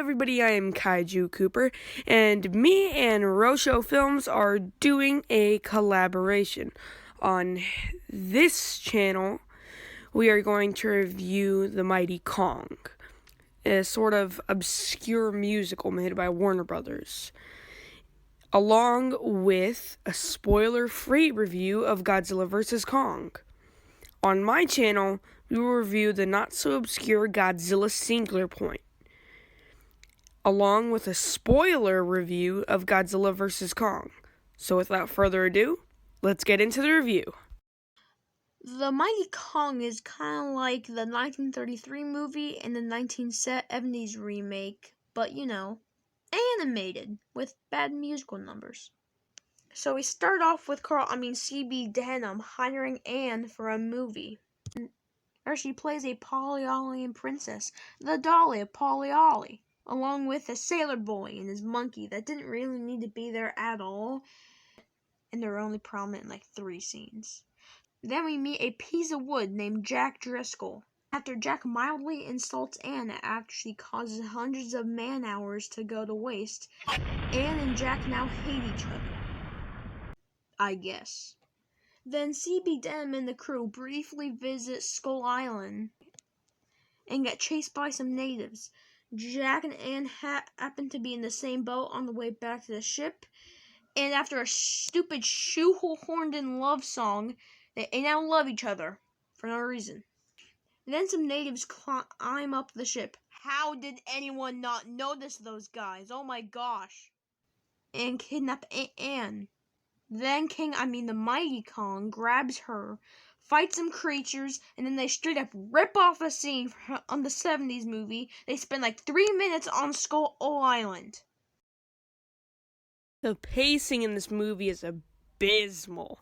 everybody, I am Kaiju Cooper, and me and Roshow Films are doing a collaboration. On this channel, we are going to review The Mighty Kong, a sort of obscure musical made by Warner Brothers, along with a spoiler-free review of Godzilla vs. Kong. On my channel, we will review the not-so-obscure Godzilla Singular Point, along with a spoiler review of Godzilla vs. Kong. So without further ado, let's get into the review. The Mighty Kong is kind of like the 1933 movie and the 1970s remake, but animated with bad musical numbers. So we start off with CB Denham hiring Anne for a movie, where she plays a Polyolian princess, the Dolly of Polyolly, along with a sailor boy and his monkey that didn't really need to be there at all, and they're only prominent in like 3 scenes. Then we meet a piece of wood named Jack Driscoll. After Jack mildly insults Anne, it actually causes hundreds of man-hours to go to waste. Anne and Jack now hate each other, I guess. Then CB Denham and the crew briefly visit Skull Island and get chased by some natives. Jack and Anne happen to be in the same boat on the way back to the ship, and after a stupid shoehorned-in love song, they now love each other for no reason. Then some natives climb up the ship. How did anyone not notice those guys? Oh my gosh. And kidnap Anne. Then the Mighty Kong grabs her, fights some creatures, and then they straight up rip off a scene on the 70s movie. They spend like 3 minutes on Skull Island. The pacing in this movie is abysmal.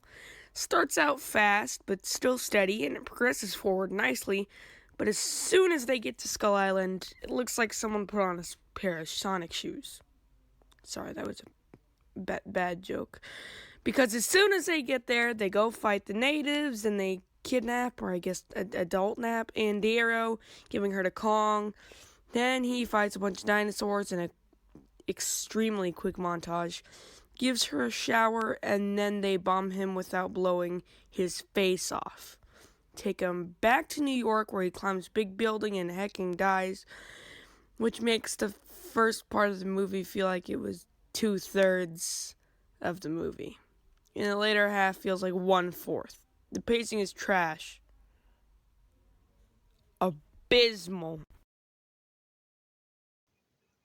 Starts out fast, but still steady, and it progresses forward nicely, but as soon as they get to Skull Island, it looks like someone put on a pair of Sonic shoes. Sorry, that was a bad joke. Because as soon as they get there, they go fight the natives, and they kidnap, or I guess adult nap, Andero, giving her to Kong. Then he fights a bunch of dinosaurs in an extremely quick montage, gives her a shower, and then they bomb him without blowing his face off. Take him back to New York, where he climbs a big building and hecking dies, which makes the first part of the movie feel like it was 2/3 of the movie. And the later half feels like 1/4. The pacing is trash. Abysmal.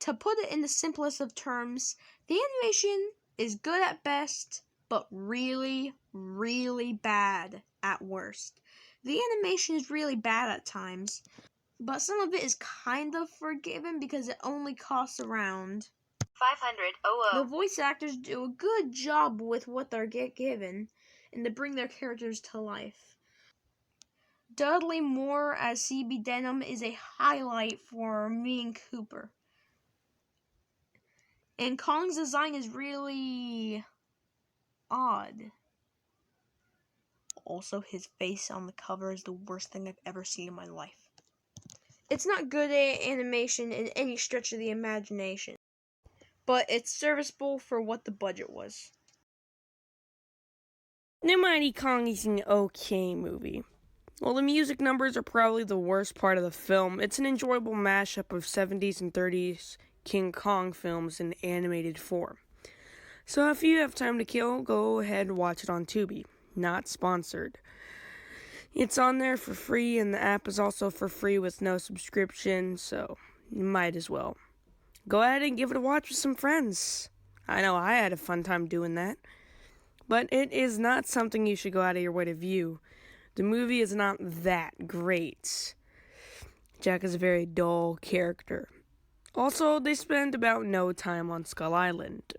To put it in the simplest of terms, the animation is good at best, but really, really bad at worst. The animation is really bad at times, but some of it is kind of forgiven because it only costs around 500. The voice actors do a good job with what they're given, and to bring their characters to life. Dudley Moore as CB Denham is a highlight for me and Cooper. And Kong's design is really odd. Also, his face on the cover is the worst thing I've ever seen in my life. It's not good animation in any stretch of the imagination, but it's serviceable for what the budget was. The Mighty Kong is an okay movie. While the music numbers are probably the worst part of the film, it's an enjoyable mashup of 70s and 30s King Kong films in animated form. So if you have time to kill, go ahead and watch it on Tubi. Not sponsored. It's on there for free, and the app is also for free with no subscription, so you might as well. Go ahead and give it a watch with some friends. I know I had a fun time doing that. But it is not something you should go out of your way to view. The movie is not that great. Jack is a very dull character. Also, they spend about no time on Skull Island,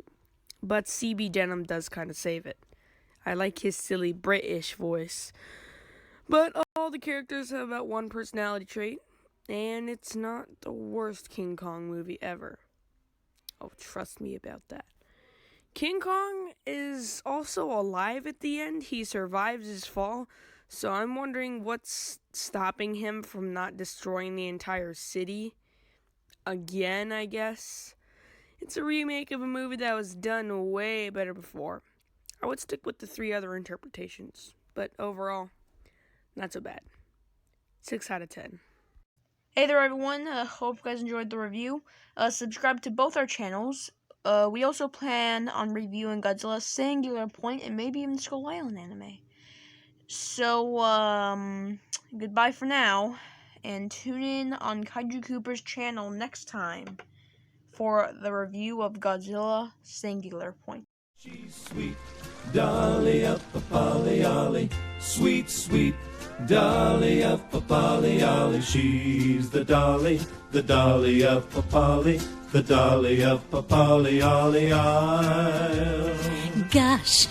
but CB Denham does kind of save it. I like his silly British voice, but all the characters have about one personality trait, and it's not the worst King Kong movie ever. Oh, trust me about that. King Kong is also alive at the end. He survives his fall, so I'm wondering what's stopping him from not destroying the entire city. again, I guess. It's a remake of a movie that was done way better before. I would stick with the 3 other interpretations, but overall, not so bad. 6 out of 10. Hey there, everyone. Hope you guys enjoyed the review. Subscribe to both our channels. We also plan on reviewing Godzilla Singular Point and maybe even Skull Island anime. So, goodbye for now, and tune in on Kaiju Cooper's channel next time for the review of Godzilla Singular Point. She's sweet, dolly up a polly ollie, sweet, sweet, dolly up a polly ollie. She's the dolly up a polly, the dolly up a polly ollie. Gosh.